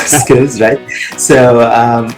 skills, right? So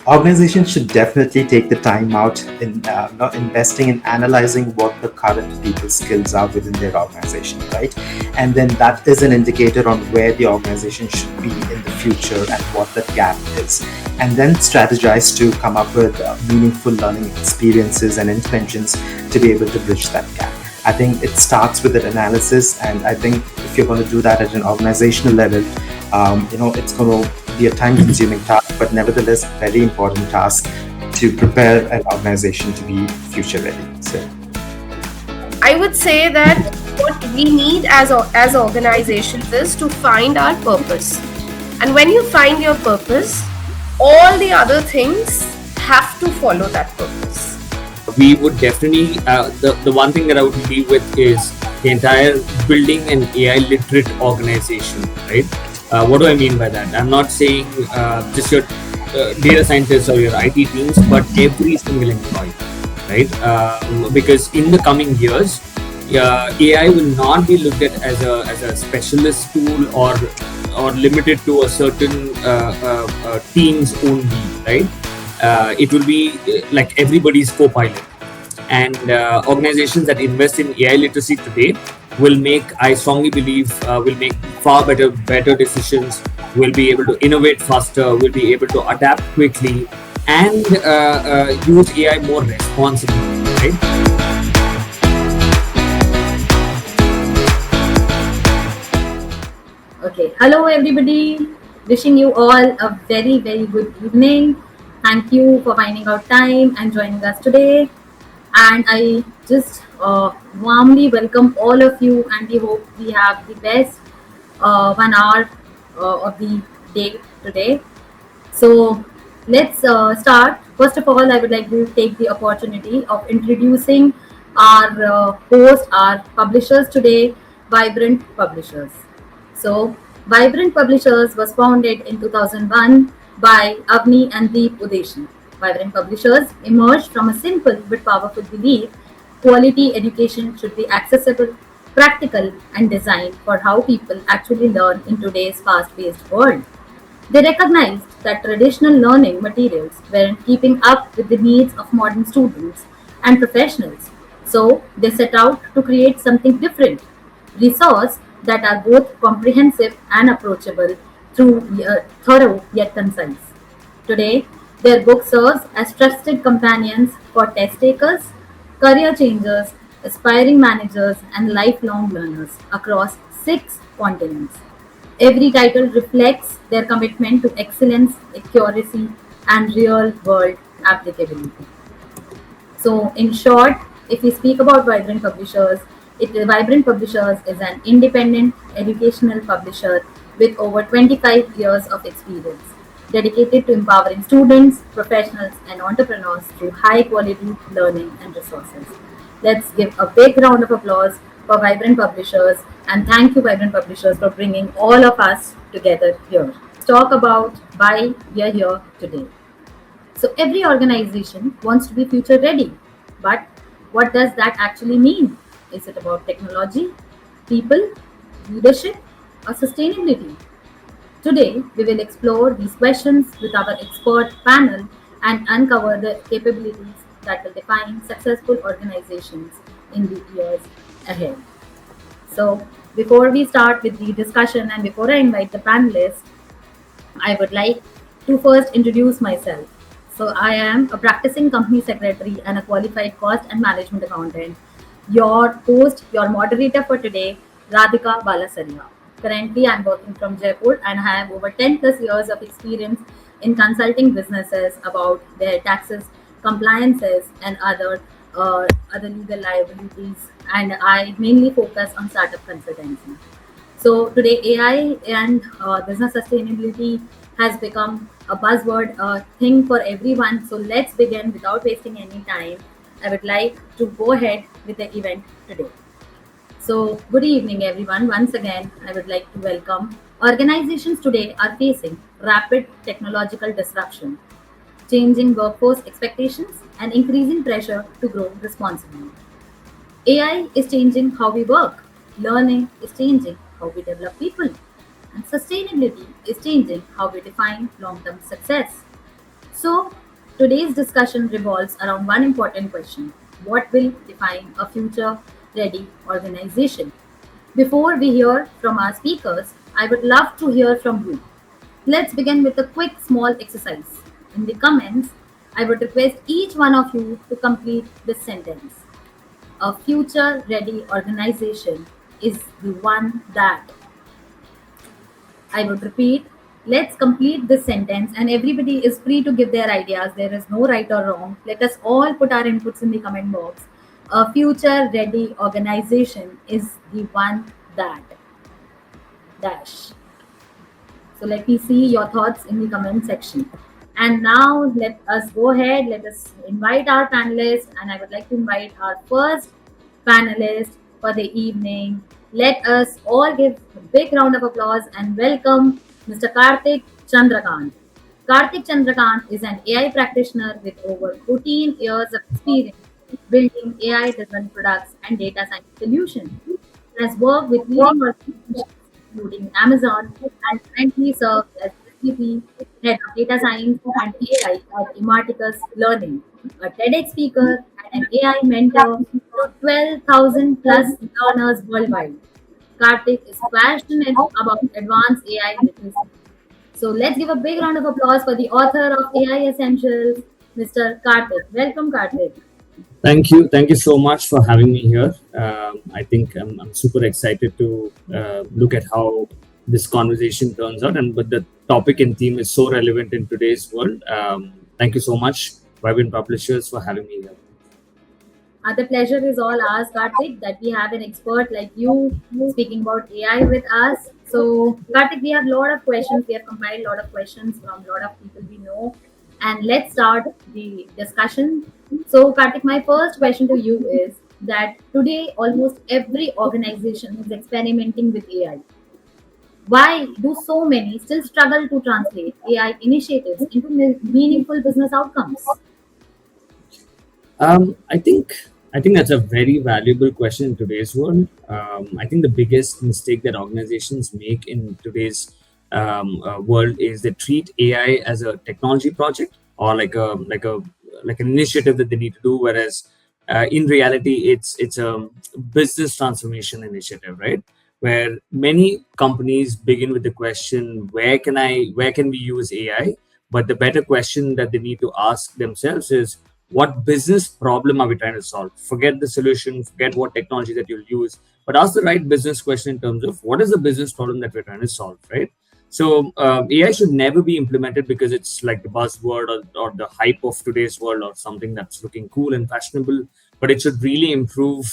organizations should definitely take the time out in not investing in analyzing what the current people skills are within their organization, right? And then that is an indicator on where the organization should be in the future and what that gap is. And then strategize to come up with meaningful learning experiences and interventions to be able to bridge that gap. I think it starts with an analysis, and I think if you're going to do that at an organizational level, it's going to be a time-consuming task, but nevertheless, very important task to prepare an organization to be future-ready. So, I would say that what we need as organizations is to find our purpose. And when you find your purpose, all the other things have to follow that purpose. We would definitely, the one thing that I would leave with is the entire building an AI literate organization, right? What do I mean by that? I'm not saying just your data scientists or your IT teams, but every single employee, right? Because in the coming years, AI will not be looked at as a specialist tool or limited to a certain teams only, right? It will be like everybody's co-pilot, and organizations that invest in AI literacy today will make, I strongly believe, will make far better decisions, will be able to innovate faster, will be able to adapt quickly, and use AI more responsibly, right? Okay, hello everybody. Wishing you all a very, very good evening. Thank you for finding out time and joining us today. And I just warmly welcome all of you, and we hope we have the best 1 hour of the day today. So let's start. First of all, I would like to take the opportunity of introducing our host, our publishers today, Vibrant Publishers. So Vibrant Publishers was founded in 2001 by Avni and Deep Udeshi. Vibrant Publishers emerged from a simple but powerful belief: quality education should be accessible, practical, and designed for how people actually learn in today's fast-paced world. They recognized that traditional learning materials weren't keeping up with the needs of modern students and professionals, so they set out to create something different: resources that are both comprehensive and approachable, through thorough yet concise. Today, their book serves as trusted companions for test takers, career changers, aspiring managers, and lifelong learners across 6 continents. Every title reflects their commitment to excellence, accuracy, and real world applicability. So, in short, if we speak about Vibrant Publishers is an independent educational publisher with over 25 years of experience, dedicated to empowering students, professionals, and entrepreneurs through high quality learning and resources. Let's give a big round of applause for Vibrant Publishers, and thank you, Vibrant Publishers, for bringing all of us together here. Let's talk about why we are here today. So every organization wants to be future ready, but what does that actually mean? Is it about technology, people, leadership, or sustainability? Today, we will explore these questions with our expert panel and uncover the capabilities that will define successful organizations in the years ahead. So, before we start with the discussion and before I invite the panelists, I would like to first introduce myself. So, I am a practicing company secretary and a qualified cost and management accountant. Your host, your moderator for today, Radhika Balasaria. Currently, I'm working from Jaipur and I have over 10 plus years of experience in consulting businesses about their taxes, compliances, and other legal liabilities. And I mainly focus on startup consultancy. So today, AI and business sustainability has become a buzzword thing for everyone. So let's begin without wasting any time. I would like to go ahead with the event today. So, good evening, everyone. Once again, I would like to welcome. Organizations today are facing rapid technological disruption, changing workforce expectations, and increasing pressure to grow responsibly. AI is changing how we work, learning is changing how we develop people, and sustainability is changing how we define long term success. So, today's discussion revolves around one important question: what will define a future ready organization? Before we hear from our speakers, I would love to hear from you. Let's begin with a quick small exercise. In the comments, I would request each one of you to complete this sentence. A future ready organization is the one that. I would repeat, let's complete this sentence and everybody is free to give their ideas. There is no right or wrong. Let us all put our inputs in the comment box. A future ready organization is the one that dash. So let me see your thoughts in the comment section. And now let us go ahead. Let us invite our panelists, and I would like to invite our first panelist for the evening. Let us all give a big round of applause and welcome Mr. Karthik Chandrakant. Karthik Chandrakant is an AI practitioner with over 14 years of experience building AI-driven products and data science solutions. He has worked with leading organizations including Amazon and currently serves as SVP, Head of Data Science and AI at Imarticus Learning, a TEDx speaker and an AI mentor to 12,000 plus learners worldwide. Karthik is passionate about advanced AI literacy. So let's give a big round of applause for the author of AI Essentials, Mr. Karthik. Welcome, Karthik. Thank you so much for having me here. I think I'm super excited to look at how this conversation turns out, and but the topic and theme is so relevant in today's world. Thank you so much, Vibrant Publishers, for having me here. The pleasure is all ours, Karthik, that we have an expert like you speaking about AI with us. So, Karthik, we have a lot of questions. We have compiled a lot of questions from a lot of people we know. And let's start the discussion. So, Karthik, my first question to you is that today almost every organization is experimenting with AI. Why do so many still struggle to translate AI initiatives into meaningful business outcomes? I think that's a very valuable question in today's world. I think the biggest mistake that organizations make in today's world is they treat AI as a technology project or like an initiative that they need to do, whereas in reality it's a business transformation initiative, right? Where many companies begin with the question, where can we use AI? But the better question that they need to ask themselves is, what business problem are we trying to solve? Forget the solution, forget what technology that you'll use, but ask the right business question in terms of what is the business problem that we're trying to solve, right? So AI should never be implemented because it's like the buzzword or the hype of today's world or something that's looking cool and fashionable, but it should really improve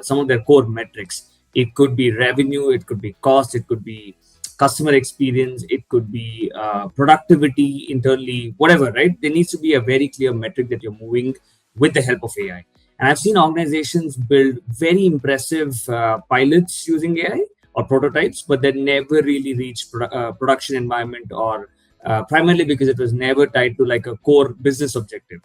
some of their core metrics. It could be revenue, it could be cost, it could be customer experience, it could be productivity internally, whatever, right? There needs to be a very clear metric that you're moving with the help of AI. And I've seen organizations build very impressive pilots using AI or prototypes, but they never really reached production environment, or primarily because it was never tied to like a core business objective.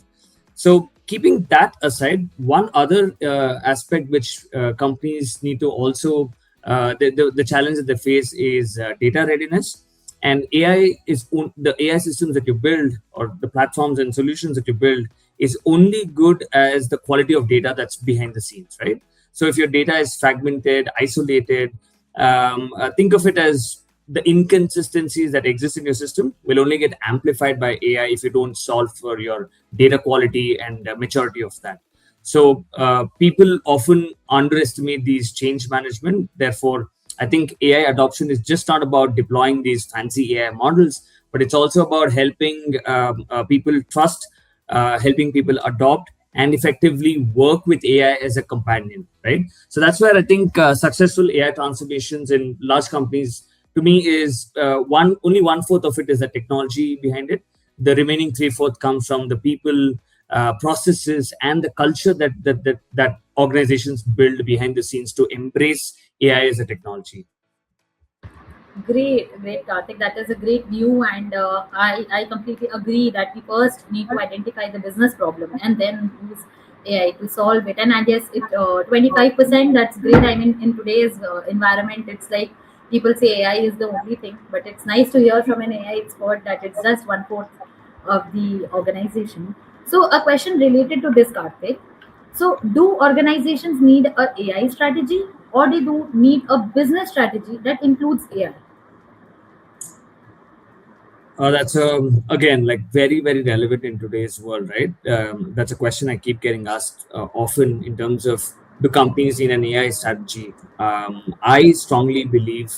So keeping that aside, one other aspect which companies need to also the challenge that they face is data readiness. And the AI systems that you build or the platforms and solutions that you build is only good as the quality of data that's behind the scenes, right? So if your data is fragmented, isolated, think of it as the inconsistencies that exist in your system will only get amplified by AI if you don't solve for your data quality and maturity of that. So people often underestimate these change management. Therefore, I think AI adoption is just not about deploying these fancy AI models, but it's also about helping people trust, helping people adopt, and effectively work with AI as a companion, right? So that's where I think successful AI transformations in large companies, to me, is only 1/4 of it is the technology behind it. The remaining 3/4 comes from the people, processes, and the culture that organizations build behind the scenes to embrace AI as a technology. Great, Karthik. That is a great view, and I completely agree that we first need to identify the business problem and then use AI to solve it. And I guess it 25%. That's great. I mean, in today's environment, it's like People say AI is the only thing, but it's nice to hear from an AI expert that it's just one fourth of the organization. So, a question related to this, Karthik. So, do organizations need a AI strategy, or they do need a business strategy that includes AI? That's again like very relevant in today's world, right? That's a question I keep getting asked often in terms of do companies need an AI strategy. I strongly believe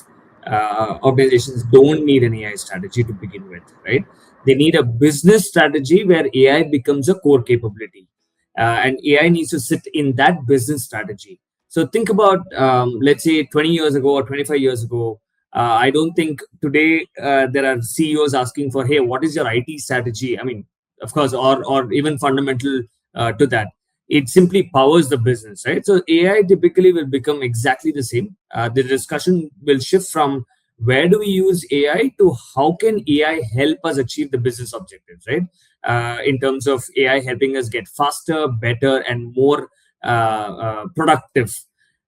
organizations don't need an AI strategy to begin with, right? They need a business strategy where AI becomes a core capability, and AI needs to sit in that business strategy. So think about let's say 20 years ago or 25 years ago. I don't think today there are CEOs asking for, "Hey, what is your IT strategy?" I mean, of course, or even fundamental to that. It simply powers the business, right? So AI typically will become exactly the same. The discussion will shift from where do we use AI to how can AI help us achieve the business objectives, right? In terms of AI helping us get faster, better, and more productive.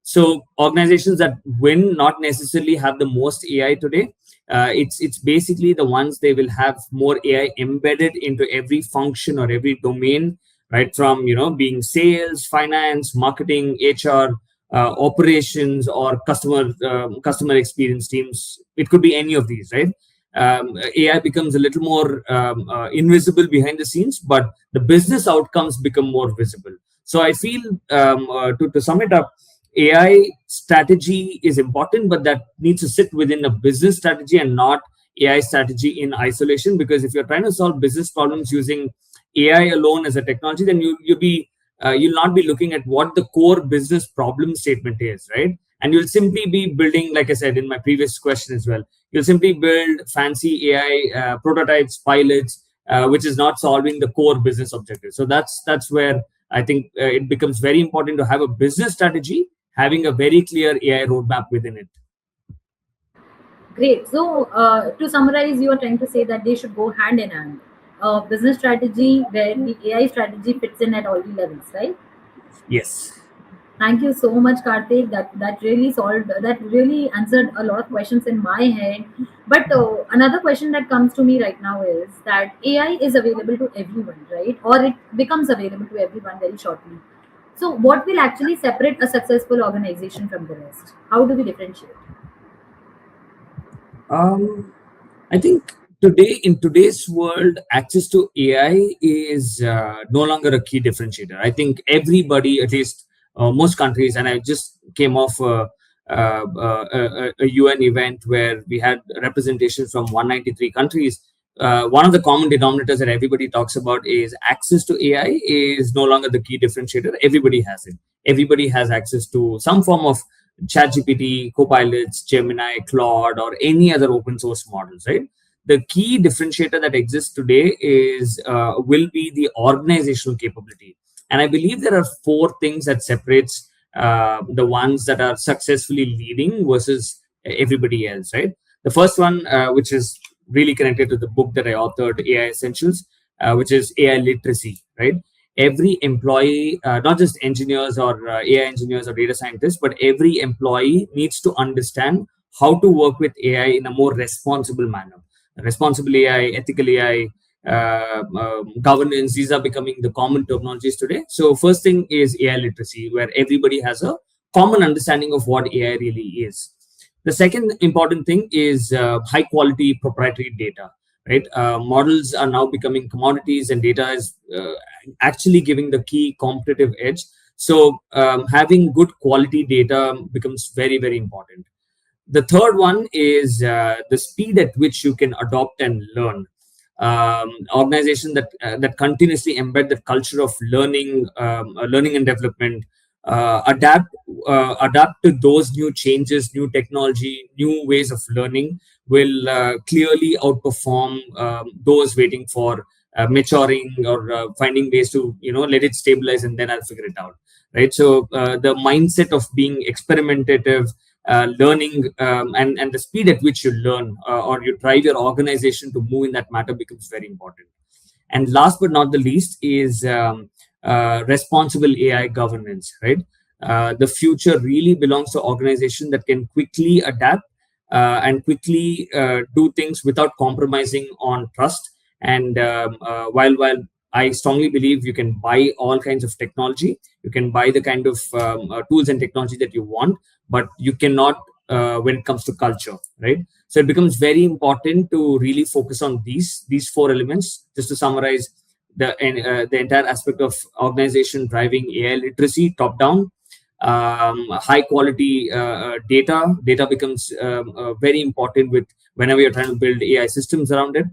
So organizations that win not necessarily have the most AI today. It's basically the ones they will have more AI embedded into every function or every domain, right? From being sales, finance, marketing, HR, operations, or customer experience teams. It could be any of these, right? AI becomes a little more invisible behind the scenes, but the business outcomes become more visible. So I feel to sum it up, AI strategy is important, but that needs to sit within a business strategy and not AI strategy in isolation. Because if you're trying to solve business problems using AI alone as a technology, then you'll not be looking at what the core business problem statement is, right? And you'll simply be building, like I said in my previous question as well, you'll simply build fancy AI prototypes, pilots, which is not solving the core business objective. So that's where I think it becomes very important to have a business strategy having a very clear AI roadmap within it. Great. So, to summarize, you are trying to say that they should go hand in hand. Business strategy where the AI strategy fits in at all the levels, right? Yes. Thank you so much, Karthik. That really answered a lot of questions in my head. But another question that comes to me right now is that AI is available to everyone, right? Or it becomes available to everyone very shortly. So, what will actually separate a successful organization from the rest? How do we differentiate? Um, I think today in today's world, access to AI is no longer a key differentiator. I think everybody, at least most countries, and I just came off a UN event where we had representation from 193 countries. One of the common denominators that everybody talks about is access to AI is no longer the key differentiator. Everybody has it. Everybody has access to some form of ChatGPT, Copilots, Gemini, Claude, or any other open source models, right? The key differentiator that exists today is will be the organizational capability, and I believe there are four things that separates the ones that are successfully leading versus everybody else, right? The first one, which is really connected to the book that I authored, AI Essentials, which is AI literacy, right? Every employee, not just engineers or AI engineers or data scientists, but every employee needs to understand how to work with AI in a more responsible manner. Responsible AI, ethical AI, governance, these are becoming the common terminologies today. So, first thing is AI literacy, where everybody has a common understanding of what AI really is. The second important thing is high quality proprietary data, right? Models are now becoming commodities, and data is actually giving the key competitive edge. So, having good quality data becomes very important. The third one is the speed at which you can adopt and learn. Organization that continuously embed the culture of learning and development, adapt to those new changes, new technology, new ways of learning will clearly outperform those waiting for maturing or finding ways to let it stabilize and then I'll figure it out, right? So the mindset of being experimentative, learning, and the speed at which you learn or you drive your organization to move in that matter becomes very important. And last but not the least is responsible AI governance, right? The future really belongs to organization that can quickly adapt, and quickly do things without compromising on trust. And while I strongly believe you can buy all kinds of technology, you can buy the kind of tools and technology that you want, but you cannot when it comes to culture, right? So it becomes very important to really focus on these four elements. Just to summarize, the entire aspect of organization driving AI literacy top down, high quality data becomes very important with whenever you're trying to build AI systems around it.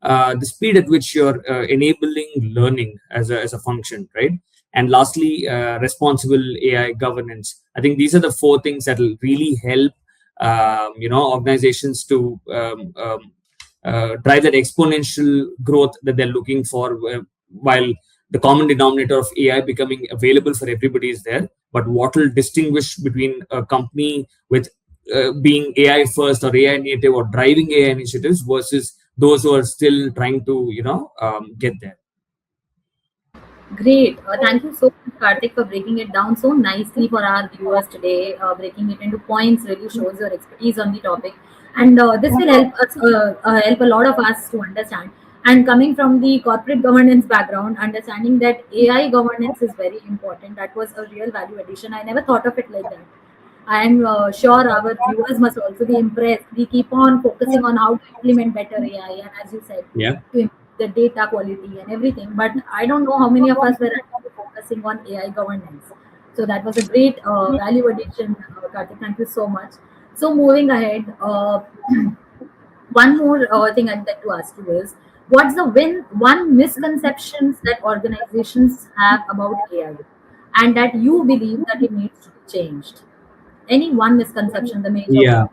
The speed at which you're enabling learning as a function, right? And lastly, responsible AI governance. I think these are the four things that will really help organizations to drive that exponential growth that they're looking for, while the common denominator of AI becoming available for everybody is there. But what will distinguish between a company with being AI first or AI native or driving AI initiatives versus those who are still trying to get there? Great. Thank you so much, Karthik, for breaking it down so nicely for our viewers today. Breaking it into points really shows your expertise on the topic, and this will help us help a lot of us to understand. And coming from the corporate governance background, understanding that AI governance is very important. That was a real value addition. I never thought of it like that. I am sure our viewers must also be impressed. We keep on focusing on how to implement better AI, and as you said, Yeah. to improve the data quality and everything. But I don't know how many of us were actually focusing on AI governance. So that was a great value addition, Karthik. Thank you so much. So moving ahead, one more thing I'd like to ask you is, what's the one misconceptions that organizations have about AI, and that you believe that it needs to be changed? Any one misconception, the major Yeah. one?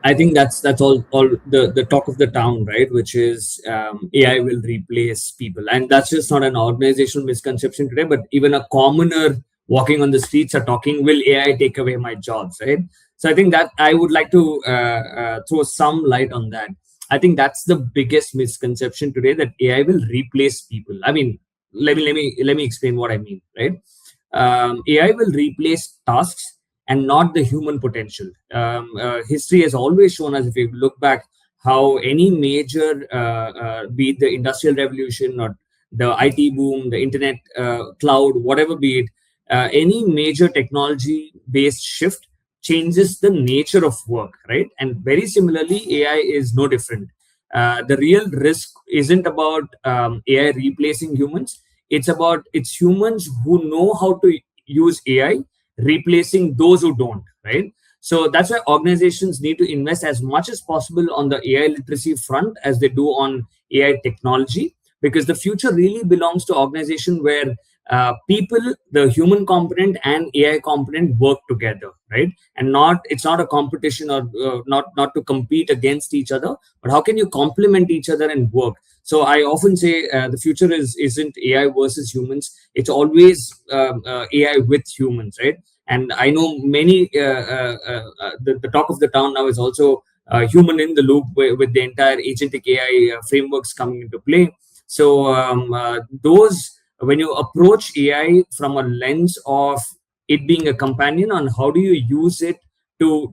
I think that's all the talk of the town, right? Which is AI will replace people, and that's just not an organizational misconception today, but even a commoner walking on the streets are talking, "Will AI take away my jobs?" Right? So I think that I would like to throw some light on that. I think that's the biggest misconception today, that AI will replace people. I mean, let me explain what I mean. Right? AI will replace tasks and not the human potential. History has always shown us, if you look back, how any major, be it the industrial revolution or the IT boom, the internet, cloud, whatever be it, any major technology based shift changes the nature of work, right? And very similarly, AI is no different. The real risk isn't about AI replacing humans. It's humans who know how to use AI replacing those who don't, right? So that's why organizations need to invest as much as possible on the AI literacy front as they do on AI technology, because the future really belongs to organization where people, the human component and AI component, work together, right? And it's not a competition, or not to compete against each other, but how can you complement each other and work? So I often say the future isn't AI versus humans. It's always AI with humans, right? And I know many the talk of the town now is also human in the loop, with the entire agentic AI frameworks coming into play. So those when you approach AI from a lens of it being a companion, on how do you use it to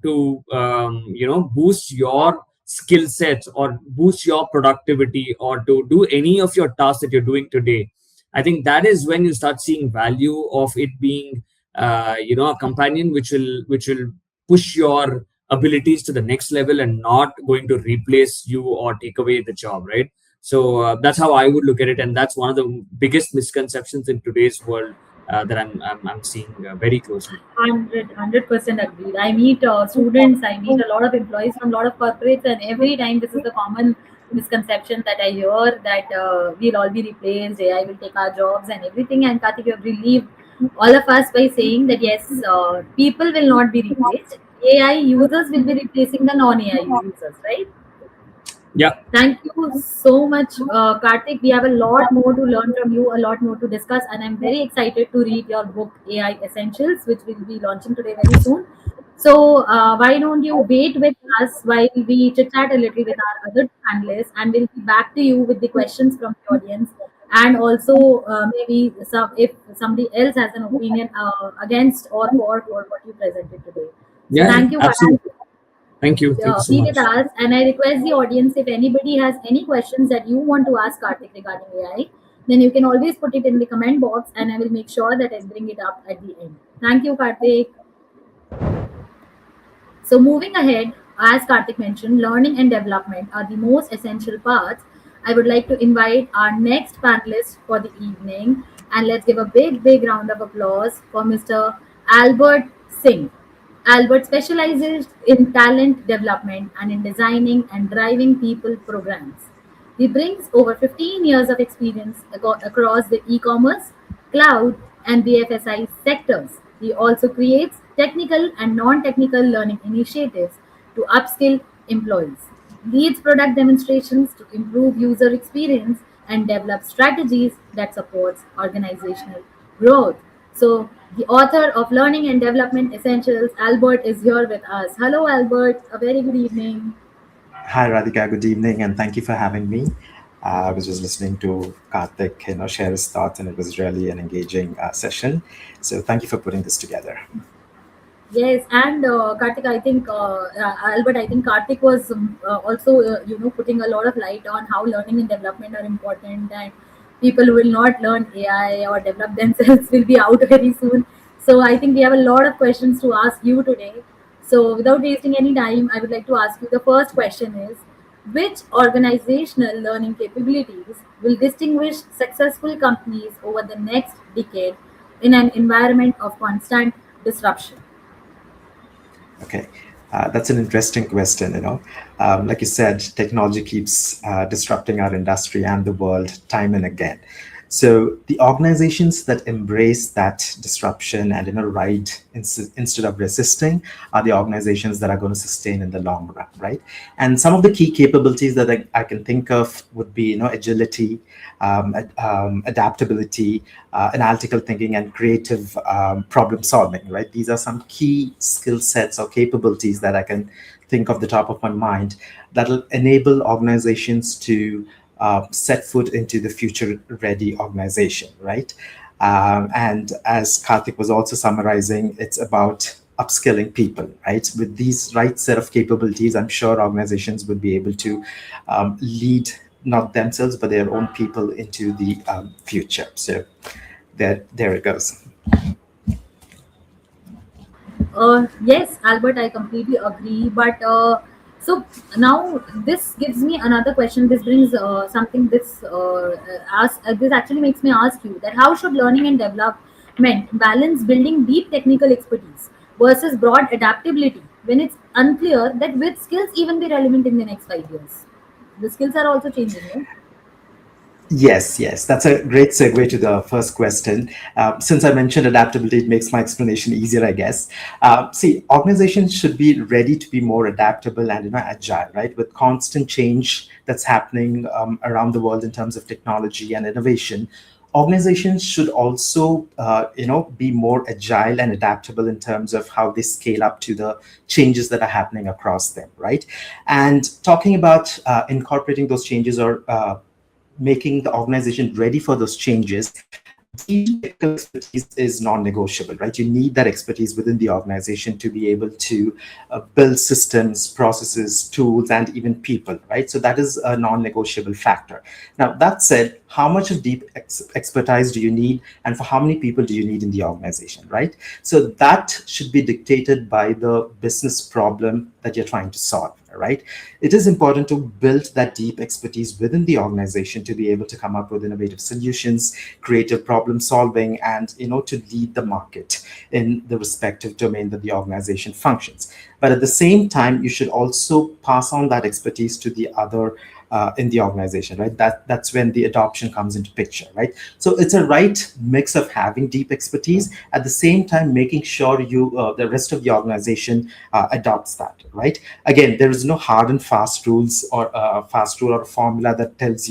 boost your skill sets or boost your productivity or to do any of your tasks that you're doing today, I think that is when you start seeing value of it being a companion which will push your abilities to the next level and not going to replace you or take away the job, right? So that's how I would look at it, and that's one of the biggest misconceptions in today's world that I'm seeing very closely. 100% agreed. I meet students, I meet a lot of employees from a lot of corporates, and every time this is the common misconception that I hear, that we'll all be replaced, AI will take our jobs and everything. And Karthik, you have relieved all of us by saying that yes, people will not be replaced. AI users will be replacing the non-AI users, right? Yeah. Thank you so much, Karthik. We have a lot more to learn from you, a lot more to discuss, and I'm very excited to read your book, AI Essentials, which will be launching today very soon. So, why don't you wait with us while we chit chat a little with our other panelists, and we'll be back to you with the questions from the audience, and also maybe if somebody else has an opinion against or for what you presented today. So, Yeah, thank you, Karthik. absolutely. Thank you. Thank you so Be much. with us. And I request the audience, if anybody has any questions that you want to ask Karthik regarding AI, then you can always put it in the comment box, and I will make sure that I bring it up at the end. Thank you, Karthik. So, moving ahead, as Karthik mentioned, learning and development are the most essential parts. I would like to invite our next panelist for the evening, and let's give a big, big round of applause for Mr. Albert Singh. Albert specializes in talent development and in designing and driving people programs. He brings over 15 years of experience across the e-commerce, cloud, and BFSI sectors. He also creates technical and non-technical learning initiatives to upskill employees, leads product demonstrations to improve user experience, and develops strategies that supports organizational growth. So, the author of Learning and Development Essentials, Albert, is here with us. Hello, Albert. A very good evening. Hi, Radhika. Good evening, and thank you for having me. I was just listening to Karthik, share his thoughts, and it was really an engaging session. So, thank you for putting this together. Yes, and Karthik, I think Albert, I think Karthik was also putting a lot of light on how learning and development are important, and people who will not learn AI or develop themselves will be out very soon. So I think we have a lot of questions to ask you today. So without wasting any time, I would like to ask you, the first question is, which organizational learning capabilities will distinguish successful companies over the next decade in an environment of constant disruption? Okay, that's an interesting question. Like you said, technology keeps disrupting our industry and the world time and again. So the organizations that embrace that disruption and ride instead of resisting are the organizations that are going to sustain in the long run, right? And some of the key capabilities that I can think of would be agility, adaptability, analytical thinking, and creative problem solving, right? These are some key skill sets or capabilities that I can think of the top of my mind that will enable organizations to set foot into the future ready organization, right? And as Karthik was also summarizing, it's about upskilling people, right? With these right set of capabilities, I'm sure organizations would be able to lead not themselves, but their own people into the future. So there it goes. Yes, Albert, I completely agree. But so now this gives me another question. This brings something. This actually makes me ask you that how should learning and development balance building deep technical expertise versus broad adaptability when it's unclear that which skills even be relevant in the next 5 years? The skills are also changing, no? Yes, yes, that's a great segue to the first question. Since I mentioned adaptability, it makes my explanation easier, I guess. See, organizations should be ready to be more adaptable and agile, right? With constant change that's happening around the world in terms of technology and innovation, organizations should also be more agile and adaptable in terms of how they scale up to the changes that are happening across them, right? And talking about incorporating those changes or making the organization ready for those changes, deep technical expertise is non-negotiable, right? You need that expertise within the organization to be able to build systems, processes, tools, and even people, right? So that is a non-negotiable factor. Now, that said, how much of deep expertise do you need, and for how many people do you need in the organization, right? So that should be dictated by the business problem that you're trying to solve, right? It is important to build that deep expertise within the organization to be able to come up with innovative solutions, creative problem solving, and to lead the market in the respective domain that the organization functions. But at the same time, you should also pass on that expertise to the other in the organization, right? That's when the adoption comes into picture, right? So it's a right mix of having deep expertise at the same time making sure the rest of the organization adopts that, right? Again, there is no hard and fast rules or fast rule or a formula that tells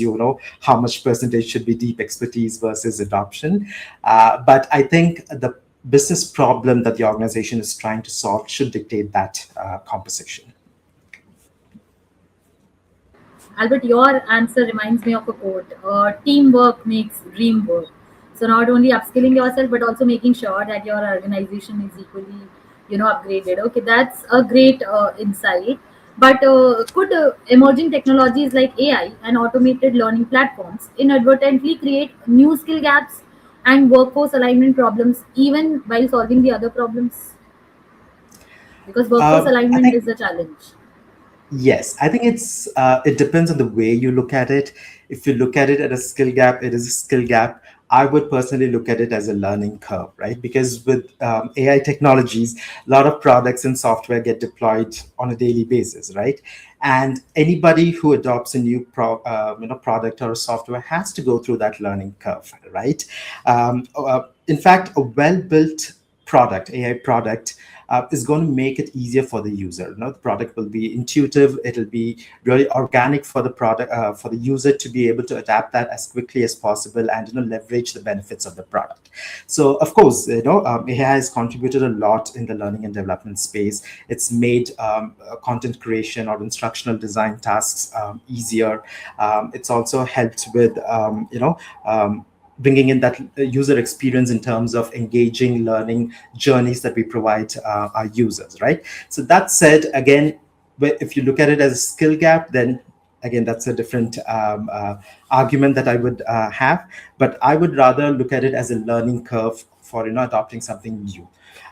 how much percentage should be deep expertise versus adoption. But I think the business problem that the organization is trying to solve should dictate that composition. Albert, your answer reminds me of a quote: teamwork makes dream work. So, not only upskilling yourself, but also making sure that your organization is equally, upgraded. Okay, that's a great insight. But could emerging technologies like AI and automated learning platforms inadvertently create new skill gaps and workforce alignment problems even while solving the other problems? Because workforce I alignment think is a challenge. Yes, I think it depends on the way you look at it. If you look at it at a skill gap, it is a skill gap. I would personally look at it as a learning curve, right? Because with AI technologies, a lot of products and software get deployed on a daily basis, right? And anybody who adopts a new product or a software has to go through that learning curve, right? In fact, a well-built product, AI product, is going to make it easier for the user. The product will be intuitive. It'll be really organic for the product, for the user to be able to adapt that as quickly as possible and leverage the benefits of the product. So of course, AI has contributed a lot in the learning and development space. It's made content creation or instructional design tasks easier. It's also helped with bringing in that user experience in terms of engaging learning journeys that we provide our users, right? So that said, again, if you look at it as a skill gap, then again, that's a different argument that I would have. But I would rather look at it as a learning curve for adopting something new.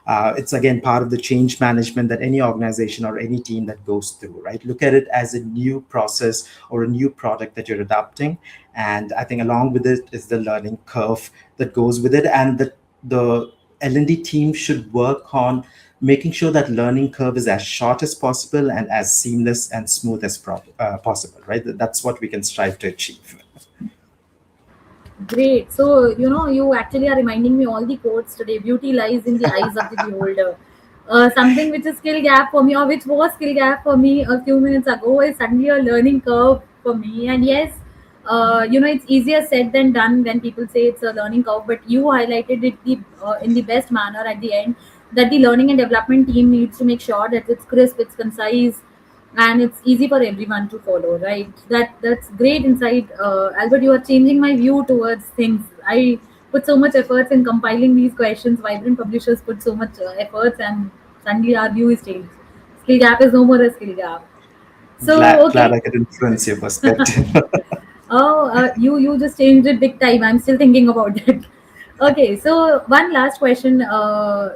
It's again part of the change management that any organization or any team that goes through, right? Look at it as a new process or a new product that you're adopting, and I think along with it is the learning curve that goes with it, and the L&D team should work on making sure that learning curve is as short as possible and as seamless and smooth as possible, right? That's what we can strive to achieve. Great. So, you actually are reminding me all the quotes today. Beauty lies in the eyes of the beholder. Something which is skill gap for me, or which was skill gap for me a few minutes ago, is suddenly a learning curve for me. And yes, it's easier said than done when people say it's a learning curve. But you highlighted it in the best manner at the end, that the learning and development team needs to make sure that it's crisp, it's concise, and it's easy for everyone to follow, right? That's great insight, Albert. You are changing my view towards things. I put so much efforts in compiling these questions. Vibrant Publishers put so much efforts, and suddenly our view is changed. Skill gap is no more a skill gap. So Glad okay. I could influence your perspective. Oh, you just changed it big time. I'm still thinking about it. Okay, so one last question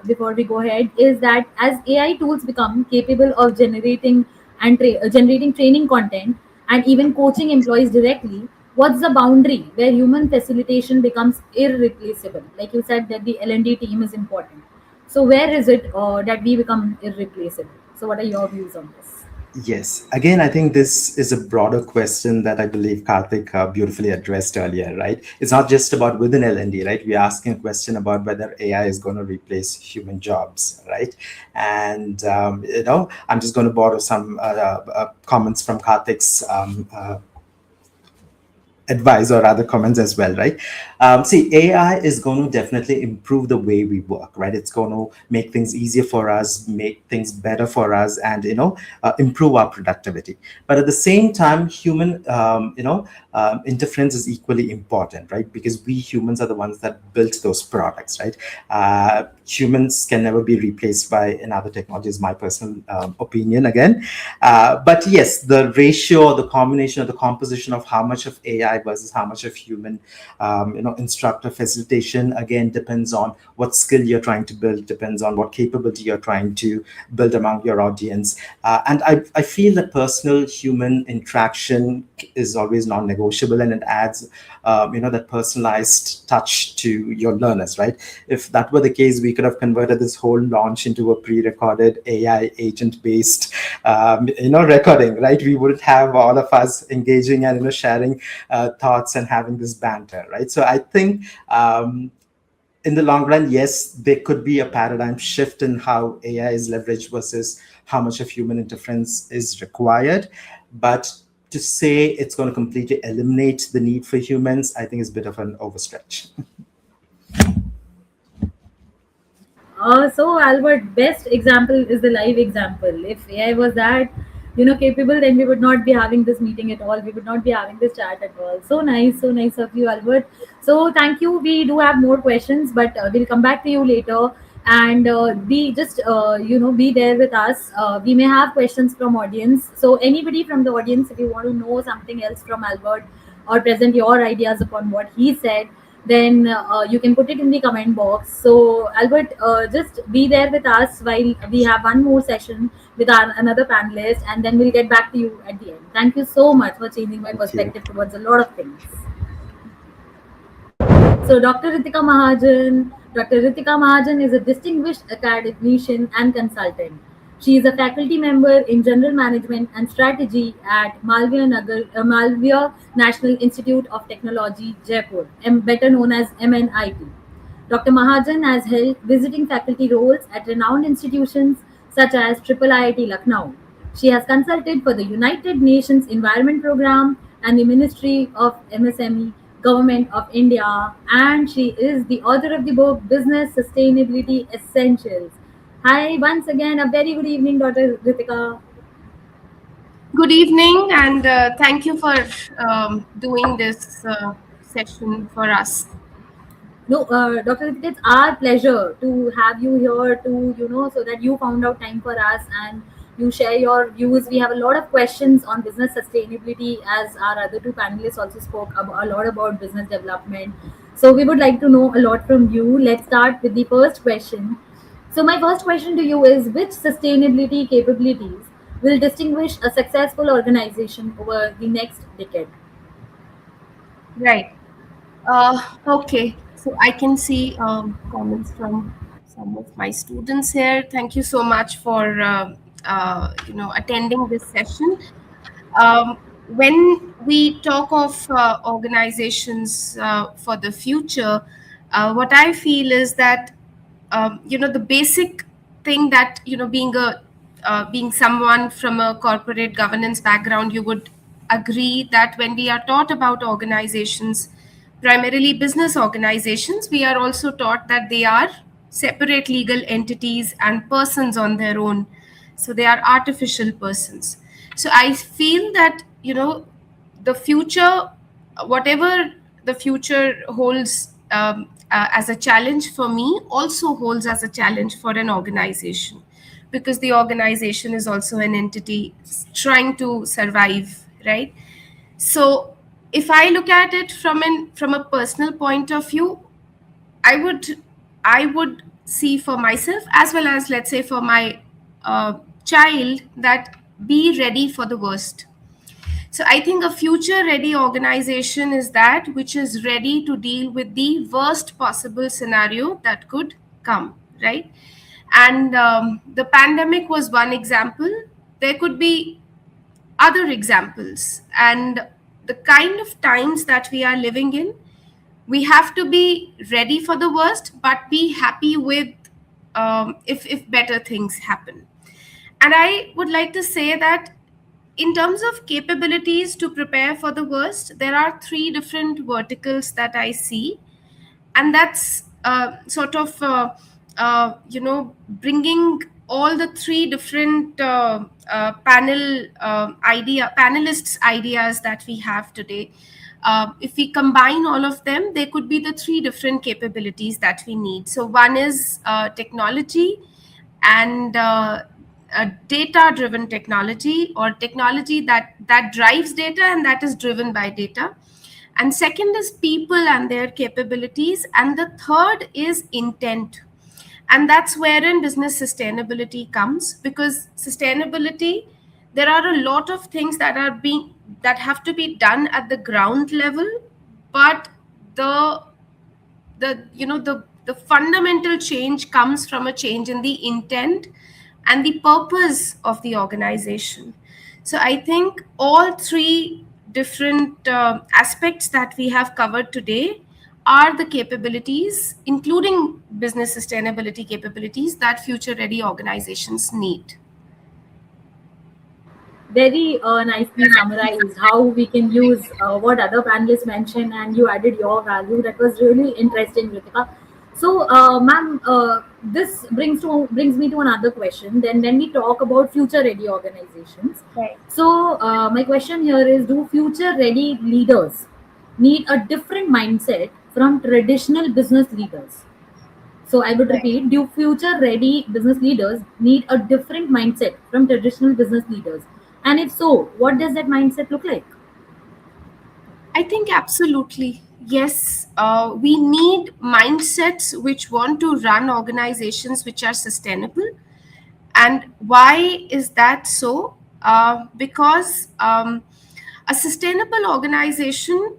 before we go ahead is that as AI tools become capable of generating training content and even coaching employees directly, what's the boundary where human facilitation becomes irreplaceable? Like you said that the L&D team is important. So where is it that we become irreplaceable? So what are your views on this? Yes. Again, I think this is a broader question that I believe Karthik beautifully addressed earlier, right? It's not just about within L&D, right? We're asking a question about whether AI is going to replace human jobs, right? And, I'm just going to borrow some comments from Karthik's advice or other comments as well, right? See, AI is going to definitely improve the way we work, right? It's going to make things easier for us, make things better for us, and improve our productivity. But at the same time, human interference is equally important, right? Because we humans are the ones that built those products, right? Humans can never be replaced by another technology, is my personal opinion again. But yes, the ratio, the combination, or the composition of how much of AI versus how much of human, instructor facilitation, again, depends on what skill you're trying to build, depends on what capability you're trying to build among your audience. And I feel that personal human interaction is always non-negotiable, and it adds, that personalized touch to your learners, right? If that were the case, we could have converted this whole launch into a pre-recorded AI agent-based, recording, right? We wouldn't have all of us engaging and sharing thoughts and having this banter, right? So I think in the long run, yes, there could be a paradigm shift in how AI is leveraged versus how much of human interference is required. But to say it's going to completely eliminate the need for humans, I think is a bit of an overstretch. So Albert, best example is the live example. If AI was that, capable, then we would not be having this meeting at all. We would not be having this chat at all. So nice of you, Albert. So thank you. We do have more questions, but we'll come back to you later. and be just be there with us. We may have questions from audience, so anybody from the audience, if you want to know something else from Albert or present your ideas upon what he said, then you can put it in the comment box. So Albert, just be there with us while we have one more session with our another panelist, and then we'll get back to you at the end. Thank you so much for changing my Thank you. perspective towards a lot of things. So, Dr. Ritika Mahajan. Dr. Ritika Mahajan is a distinguished academician and consultant. She is a faculty member in General Management and Strategy at Malviya National Institute of Technology, Jaipur, better known as MNIT. Dr. Mahajan has held visiting faculty roles at renowned institutions such as IIIT Lucknow. She has consulted for the United Nations Environment Programme and the Ministry of MSME, Government of India, and she is the author of the book Business Sustainability Essentials. Hi, once again, a very good evening, Dr. Ritika. Good evening, and thank you for doing this session for us. No, Dr. Ritika, it's our pleasure to have you here so that you found out time for us and you share your views. We have a lot of questions on business sustainability, as our other two panelists also spoke a lot about business development. So we would like to know a lot from you. Let's start with the first question. So my first question to you is, which sustainability capabilities will distinguish a successful organization over the next decade? Right. Okay. So I can see comments from some of my students here. Thank you so much for attending this session. When we talk of organizations for the future, what I feel is that the basic thing that being someone from a corporate governance background, you would agree that when we are taught about organizations, primarily business organizations, we are also taught that they are separate legal entities and persons on their own. So they are artificial persons. So I feel that the future, whatever the future holds as a challenge for me, also holds as a challenge for an organization, because the organization is also an entity trying to survive, right? So if I look at it from a personal point of view, I would see for myself, as well as, let's say, for my child, that be ready for the worst. So I think a future ready organization is that which is ready to deal with the worst possible scenario that could come, right? And the pandemic was one example. There could be other examples. And the kind of times that we are living in, we have to be ready for the worst, but be happy with if better things happen. And I would like to say that in terms of capabilities to prepare for the worst, there are three different verticals that I see. And that's bringing all the three different panelists' ideas that we have today. If we combine all of them, there could be the three different capabilities that we need. So one is technology, and a data-driven technology, or technology that drives data and that is driven by data. And second is people and their capabilities. And the third is intent. And that's wherein business sustainability comes, because sustainability, there are a lot of things that have to be done at the ground level, but the fundamental change comes from a change in the intent and the purpose of the organization. So I think all three different aspects that we have covered today are the capabilities, including business sustainability capabilities, that future ready organizations need. Very nicely summarized how we can use what other panelists mentioned, and you added your value. That was really interesting, Ritika. So, ma'am, this brings me to another question. Then, when we talk about future-ready organizations, Right. so my question here is: do future-ready leaders need a different mindset from traditional business leaders? So I would Right. repeat, do future ready business leaders need a different mindset from traditional business leaders? And if so, what does that mindset look like? I think absolutely. Yes, we need mindsets which want to run organizations which are sustainable. And why is that so? Because a sustainable organization,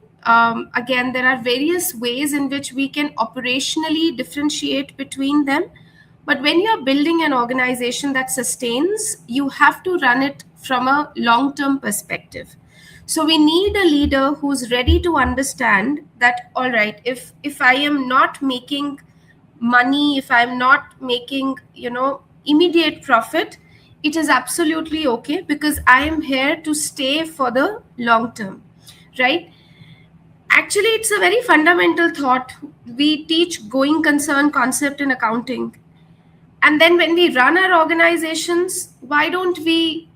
again, there are various ways in which we can operationally differentiate between them. But when you're building an organization that sustains, you have to run it from a long term perspective. So we need a leader who's ready to understand that, all right, if I am not making money, if I'm not making, immediate profit, it is absolutely okay because I am here to stay for the long term, right? Actually, it's a very fundamental thought. We teach going concern concept in accounting, and then when we run our organizations, why don't we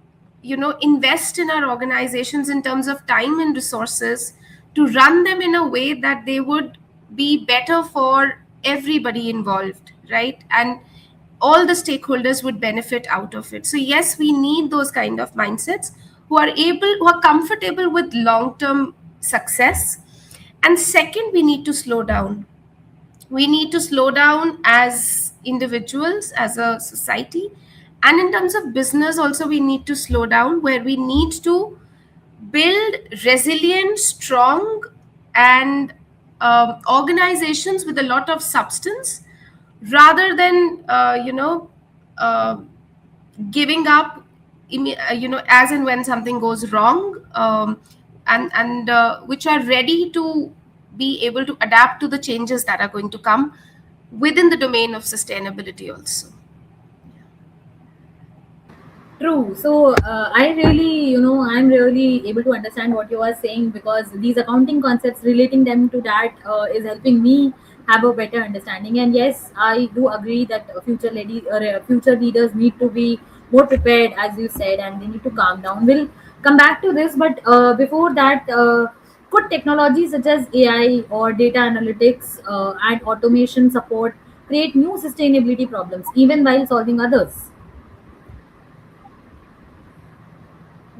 invest in our organizations in terms of time and resources to run them in a way that they would be better for everybody involved, right? And all the stakeholders would benefit out of it. So yes, we need those kind of mindsets who are comfortable with long term success. And second, we need to slow down. We need to slow down as individuals, as a society, and in terms of business also we need to slow down, where we need to build resilient, strong, and organizations with a lot of substance, rather than uh, giving up as and when something goes wrong, and which are ready to be able to adapt to the changes that are going to come within the domain of sustainability also. True. So I really, I'm really able to understand what you are saying, because these accounting concepts, relating them to that, is helping me have a better understanding. And yes, I do agree that future leaders need to be more prepared, as you said, and they need to calm down. We'll come back to this, but before that, could technology such as AI or data analytics and automation support create new sustainability problems, even while solving others?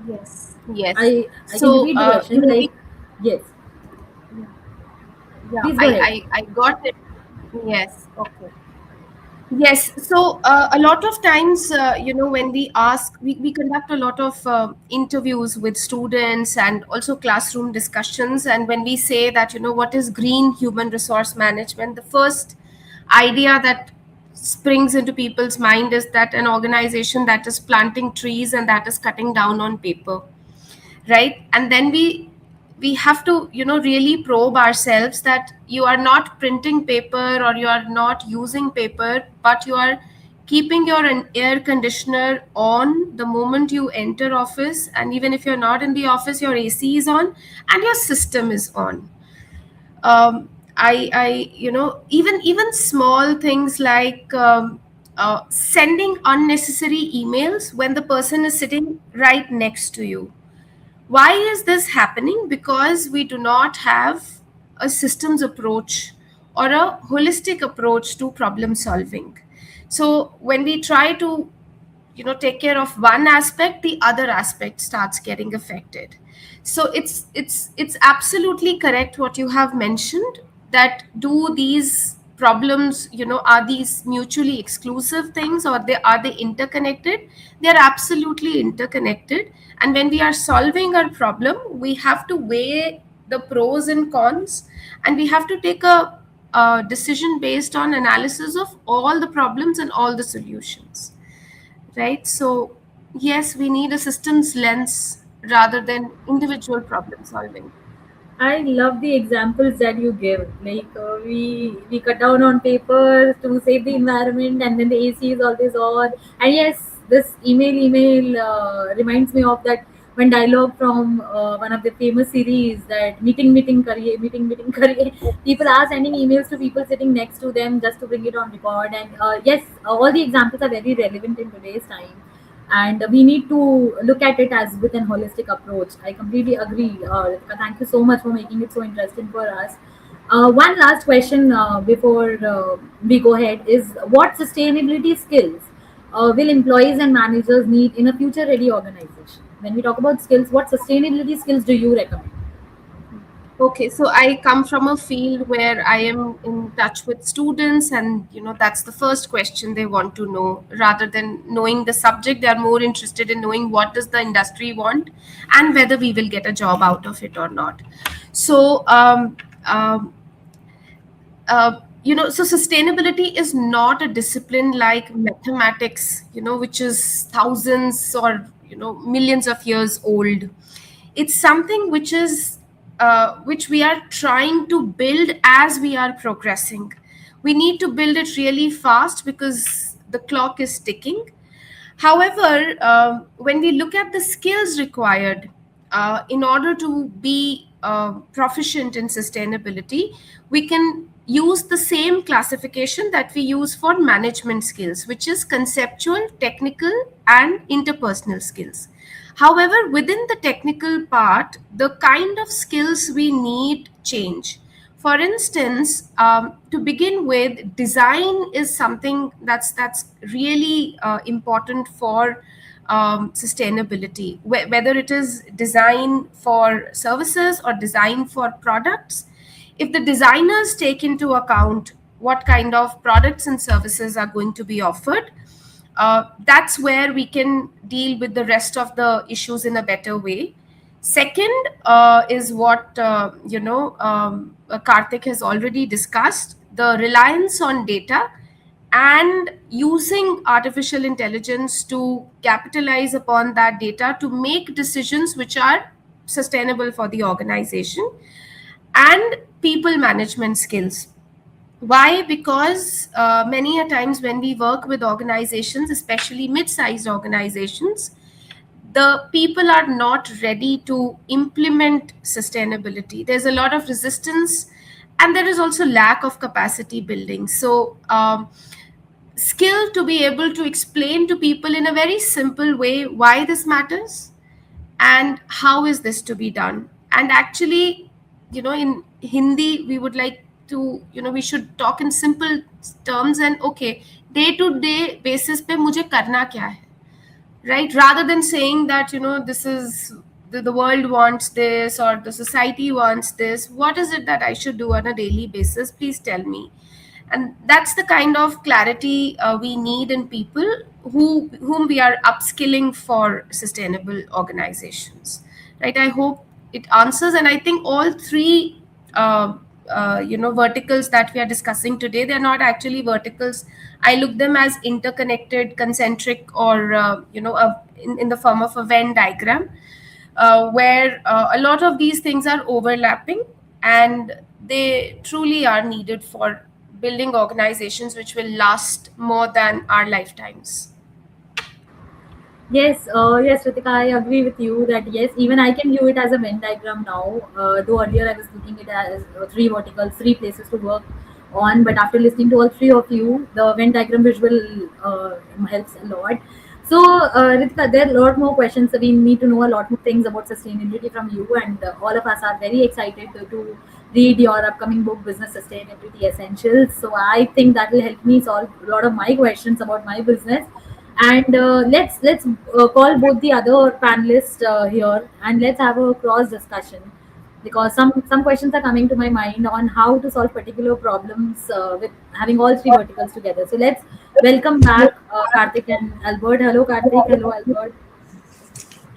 Yes. I can So repeat the question. Like, yes, yeah, please go ahead. I got it. Yes. Okay. Yes. So a lot of times, when we conduct a lot of interviews with students and also classroom discussions. And when we say that, what is green human resource management, the first idea that springs into people's mind is that an organization that is planting trees and that is cutting down on paper, right? And then we have to really probe ourselves that you are not printing paper or you are not using paper, but you are keeping your air conditioner on the moment you enter office, and even if you're not in the office, your AC is on and your system is on. I even small things like sending unnecessary emails when the person is sitting right next to you. Why is this happening? Because we do not have a systems approach or a holistic approach to problem solving. So when we try to take care of one aspect, the other aspect starts getting affected. So it's absolutely correct what you have mentioned, that do these problems, are these mutually exclusive things, or are they interconnected? They're absolutely interconnected. And when we are solving our problem, we have to weigh the pros and cons, and we have to take a decision based on analysis of all the problems and all the solutions, right? So yes, we need a systems lens rather than individual problem solving. I love the examples that you give. Like, we cut down on paper to save the environment, and then the AC is always on. And yes, this email reminds me of that one dialogue from one of the famous series, that meeting kariye, meeting kariye. People are sending emails to people sitting next to them just to bring it on record. And yes, all the examples are very relevant in today's time, and we need to look at it as with an holistic approach. I completely agree. Ritika, thank you so much for making it so interesting for us. One last question before we go ahead is, what sustainability skills will employees and managers need in a future ready organization? When we talk about skills, what sustainability skills do you recommend? Okay, so I come from a field where I am in touch with students, and that's the first question they want to know. Rather than knowing the subject, they are more interested in knowing what does the industry want and whether we will get a job out of it or not. So, so sustainability is not a discipline like mathematics, which is thousands or millions of years old. It's something which we are trying to build as we are progressing. We need to build it really fast because the clock is ticking. However, when we look at the skills required in order to be proficient in sustainability, we can use the same classification that we use for management skills, which is conceptual, technical, and interpersonal skills. However, within the technical part, the kind of skills we need change. For instance, to begin with, design is something that's really important for sustainability. Whether it is design for services or design for products, if the designers take into account what kind of products and services are going to be offered, that's where we can deal with the rest of the issues in a better way. Second is what Karthik has already discussed, the reliance on data and using artificial intelligence to capitalize upon that data to make decisions which are sustainable for the organization, and people management skills. Why? Because many a times when we work with organizations, especially mid-sized organizations, the people are not ready to implement sustainability. There's a lot of resistance, and there is also lack of capacity building. So, skill to be able to explain to people in a very simple way why this matters and how is this to be done. And actually, in Hindi, we would like to, we should talk in simple terms and okay, day to day basis pe mujhe karna kya hai, right? Rather than saying that this is the world wants this or the society wants this, what is it that I should do on a daily basis? Please tell me. And that's the kind of clarity we need in people whom we are upskilling for sustainable organizations, right? I hope it answers. And I think all three verticals that we are discussing today, they're not actually verticals. I look them as interconnected, concentric, or in the form of a Venn diagram, where a lot of these things are overlapping, and they truly are needed for building organizations which will last more than our lifetimes. Yes, yes, Ritika, I agree with you that yes, even I can view it as a Venn diagram now. Though earlier I was looking it as three verticals, three places to work on. But after listening to all three of you, the Venn diagram visual helps a lot. So, Ritika, there are a lot more questions. So we need to know a lot more things about sustainability from you, and all of us are very excited to read your upcoming book, Business Sustainability Essentials. So I think that will help me solve a lot of my questions about my business. And let's call both the other panelists here, and let's have a cross discussion, because some questions are coming to my mind on how to solve particular problems with having all three verticals together. So let's welcome back Karthik and Albert. Hello Karthik, hello Albert.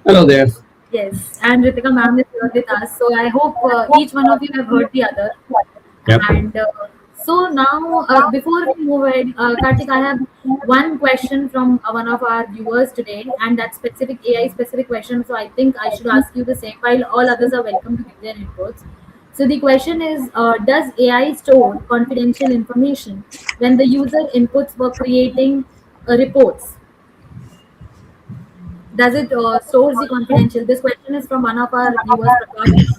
Hello there. Yes, and Ritika ma'am is here with us. So I hope each one of you have heard the other. Yep. And so now, before we move ahead, Karthik, I have one question from one of our viewers today, and that specific AI specific question. So I think I should ask you the same, while all others are welcome to give their inputs. So the question is, does AI store confidential information when the user inputs were creating reports? Does it stores the confidential? This question is from one of our viewers, Prakash,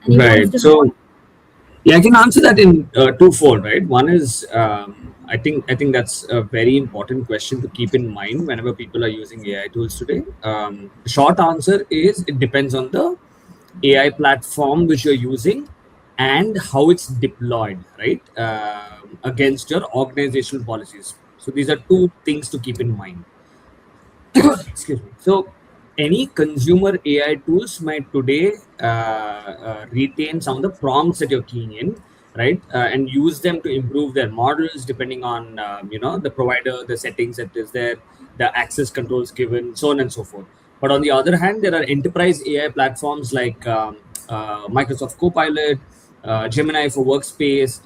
and he Right. wants to So, know. yeah, I can answer that in twofold, right? One is I think that's a very important question to keep in mind whenever people are using AI tools today. The short answer is it depends on the AI platform which you're using and how it's deployed, right, against your organizational policies. So these are two things to keep in mind. Excuse me. So any consumer AI tools might today retain some of the prompts that you're keying in, right, and use them to improve their models depending on the provider, the settings that is there, the access controls given, so on and so forth. But on the other hand, there are enterprise AI platforms like Microsoft Copilot, Gemini for Workspace,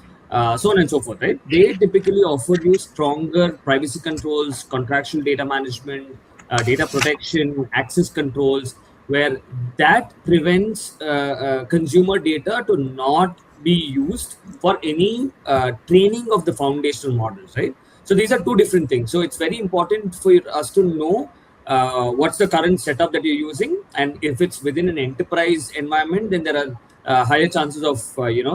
so on and so forth, right? They typically offer you stronger privacy controls, contractual data management, data protection, access controls, where that prevents consumer data to not be used for any training of the foundational models, right? So these are two different things. So it's very important for us to know what's the current setup that you're using, and if it's within an enterprise environment, then there are higher chances of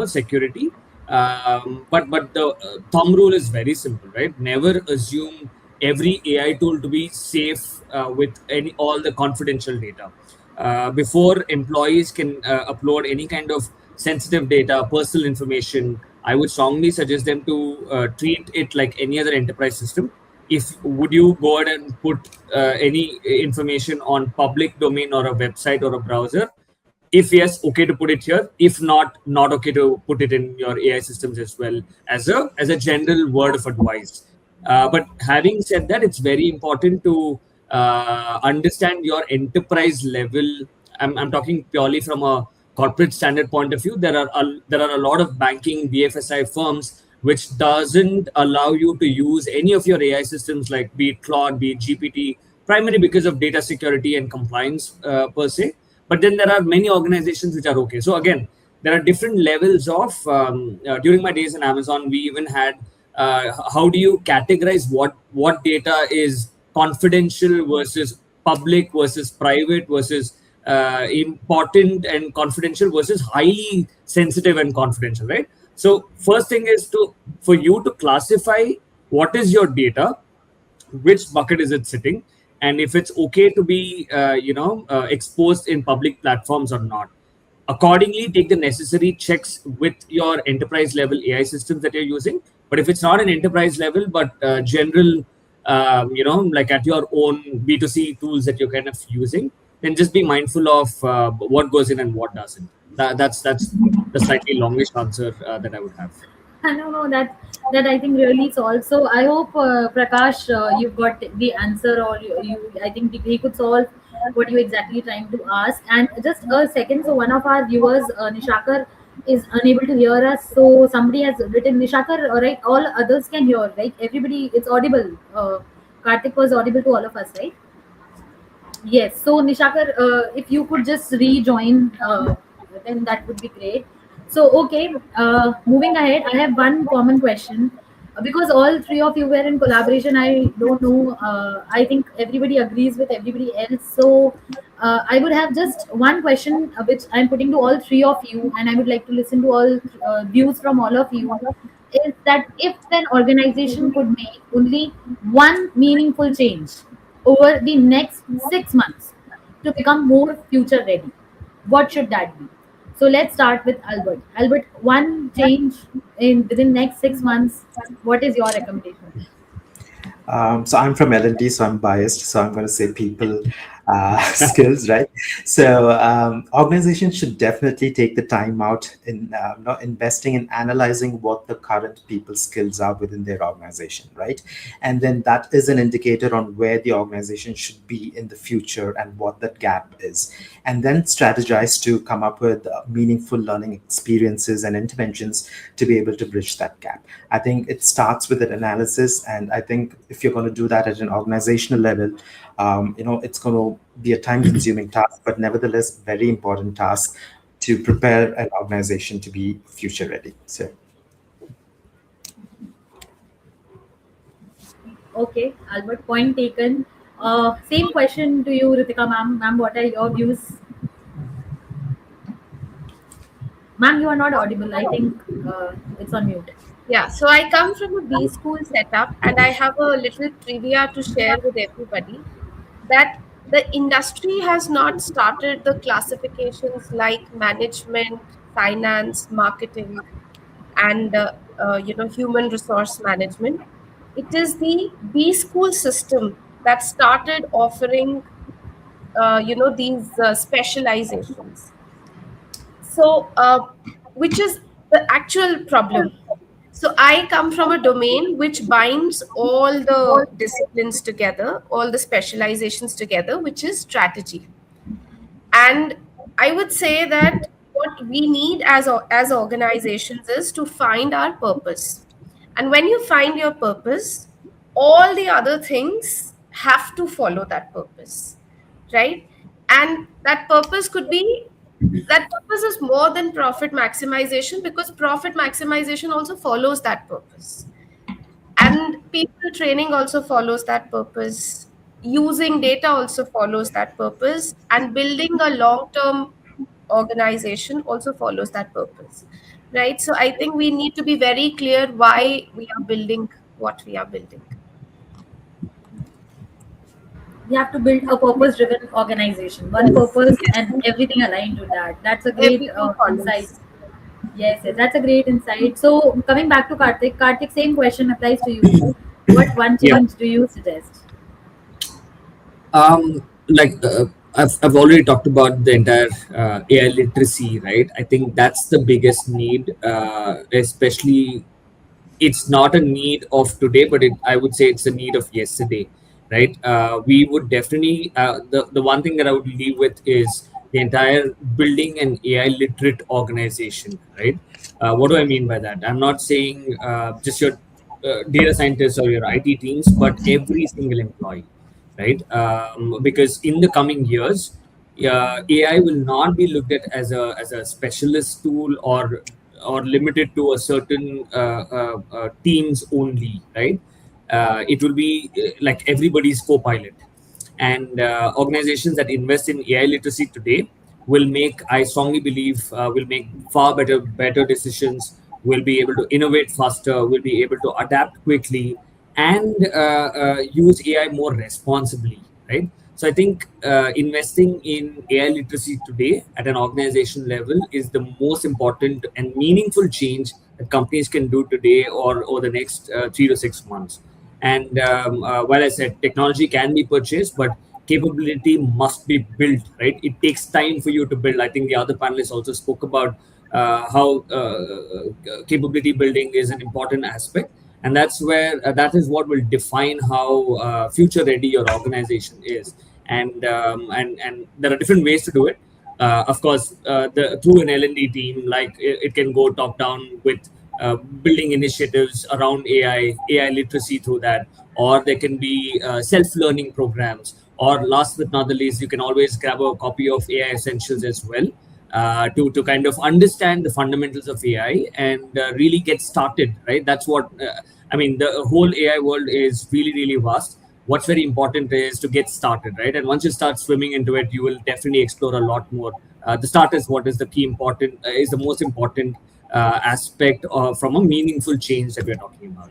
security. But the thumb rule is very simple, right? Never assume every AI tool to be safe with all the confidential data. Before employees can upload any kind of sensitive data, personal information, I would strongly suggest them to treat it like any other enterprise system. If would you go ahead and put any information on public domain or a website or a browser? If yes, okay to put it here. If not, not okay to put it in your AI systems as well, as a general word of advice. But having said that, it's very important to understand your enterprise level. I'm talking purely from a corporate standard point of view. There are a lot of banking BFSI firms which doesn't allow you to use any of your AI systems, like be it Claude, be it GPT, primarily because of data security and compliance per se. But then there are many organizations which are okay. So again, there are different levels of. During my days in Amazon, we even had how do you categorize what data is confidential versus public versus private versus important and confidential versus highly sensitive and confidential, right? So first thing is for you to classify what is your data, which bucket is it sitting, and if it's okay to be exposed in public platforms or not. Accordingly, take the necessary checks with your enterprise level AI systems that you're using. But if it's not an enterprise level but general, like at your own B2C tools that you're kind of using, then just be mindful of what goes in and what doesn't. That's the slightly longish answer that I would have. I don't know that I think really solves. So I hope Prakash, you got the answer, or you I think he could solve what you exactly trying to ask. And just a second, so one of our viewers, Nishakar, is unable to hear us. So somebody has written Nishakar, right? All others can hear, right? Everybody, it's audible. Karthik was audible to all of us, right? Yes. So Nishakar, if you could just rejoin, then that would be great. So okay, moving ahead, I have one common question. Because all three of you were in collaboration, I don't know. I think everybody agrees with everybody else. So I would have just one question, which I'm putting to all three of you, and I would like to listen to all views from all of you. Is that if an organization could make only one meaningful change over the next 6 months to become more future ready, what should that be? So let's start with Albert. Albert, one change in within next 6 months. What is your recommendation? So I'm from L&D, so I'm biased. So I'm going to say people skills, right? So organizations should definitely take the time out in investing in analyzing what the current people skills are within their organization, right? And then that is an indicator on where the organization should be in the future and what that gap is. And then strategize to come up with meaningful learning experiences and interventions to be able to bridge that gap. I think it starts with an analysis, and I think if you're going to do that at an organizational level, it's going to be a time-consuming task, but nevertheless, very important task to prepare an organization to be future-ready. So, Okay, Albert, point taken. Same question to you, Ritika ma'am. Ma'am, what are your views? Ma'am, you are not audible. I think it's on mute. Yeah, so I come from a B school setup, and I have a little trivia to share with everybody that the industry has not started the classifications like management, finance, marketing, and human resource management. It is the B school system that started offering these specializations. So, which is the actual problem. So, I come from a domain which binds all the disciplines together, all the specializations together, which is strategy. And I would say that what we need as organizations is to find our purpose. And when you find your purpose, all the other things have to follow that purpose, right? And that purpose is more than profit maximization, because profit maximization also follows that purpose, and people training also follows that purpose, using data also follows that purpose, and building a long term organization also follows that purpose, right? So I think we need to be very clear why we are building what we are building. We have to build a purpose driven organization, one Yes, purpose yes. and everything aligned to that. That's a great Everything insight. follows. Yes, yes, that's a great insight. So coming back to Karthik, same question applies to you. What one Yeah. change do you suggest? Like I've already talked about the entire AI literacy, right? I think that's the biggest need, especially it's not a need of today, but I would say it's a need of yesterday, right? We would definitely, the one thing that I would leave with is the entire building an AI literate organization, right? What do I mean by that? I'm not saying just your data scientists or your IT teams, but every single employee, right? Because in the coming years, AI will not be looked at as a specialist tool or limited to a certain teams only, right? It will be like everybody's co-pilot, and organizations that invest in AI literacy today will make, I strongly believe, will make far better decisions. Will be able to innovate faster. Will be able to adapt quickly and use AI more responsibly, right? So I think investing in AI literacy today at an organization level is the most important and meaningful change that companies can do today or over the next 3 to 6 months. And while I said technology can be purchased, but capability must be built, right? It takes time for you to build. I think the other panelists also spoke about how capability building is an important aspect, and that's where that is what will define how future ready your organization is. And there are different ways to do it. Of course, through an L&D team, like it can go top down with building initiatives around AI literacy through that, or there can be self-learning programs. Or last but not the least, you can always grab a copy of AI Essentials as well, to kind of understand the fundamentals of AI and really get started. Right, that's what I mean. The whole AI world is really vast. What's very important is to get started, right? And once you start swimming into it, you will definitely explore a lot more. The start is what is the key important is the most important aspect from a meaningful change that we're talking about.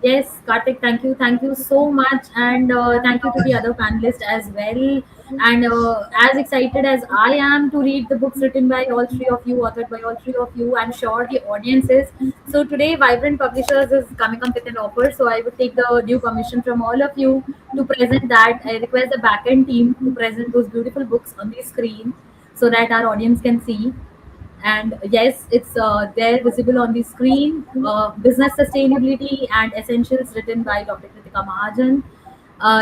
Yes, Karthik, thank you so much, and thank you to the other panelists as well. And as excited as I am to read the books written by all three of you, authored by all three of you, I'm sure the audience is. So today, Vibrant Publishers is coming up with an offer. So I would take the due permission from all of you to present that. I request the backend team to present those beautiful books on the screen so that our audience can see. And yes, it's there visible on the screen. Business Sustainability and Essentials, written by Dr. Kritika Mahajan.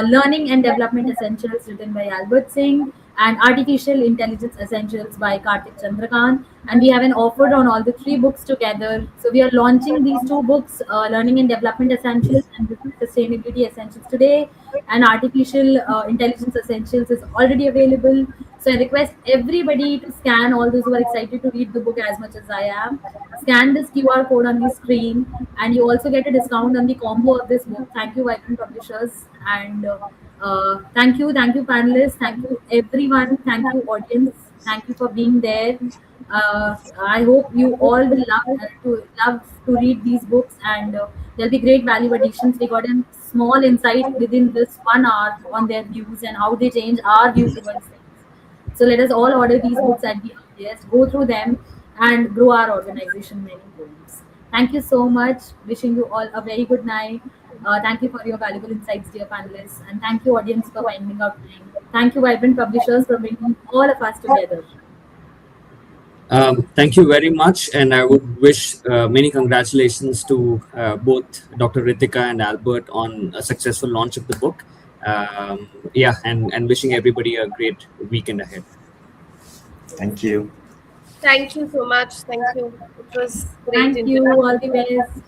Learning and Development Essentials, written by Albert Singh. And Artificial Intelligence Essentials by Karthik Chandrakant. And we have an offer on all the three books together. So we are launching these two books, Learning and Development Essentials and Business Sustainability Essentials, today. And Artificial Intelligence Essentials is already available. So I request everybody to scan, all those who are excited to read the book as much as I am. Scan this QR code on the screen, and you also get a discount on the combo of this book. Thank you, Vibrant Publishers, and thank you, panelists, thank you, everyone, thank you, audience, thank you for being there. I hope you all will love to read these books, and there'll be great value additions. We got a small insight within this 1 hour on their views and how they change our view towards things. So let us all order these books at the Yes, go through them and grow our organization many folds. Thank you so much. Wishing you all a very good night. Thank you for your valuable insights, dear panelists, and thank you, audience, for finding out time. Thank you, Vibrant Publishers, for bringing all of us together. Thank you very much, and I would wish many congratulations to both Dr. Ritika and Albert on a successful launch of the book. Yeah, and wishing everybody a great weekend ahead. Thank you. Thank you so much. Thank you. It was great. Thank you. All the best.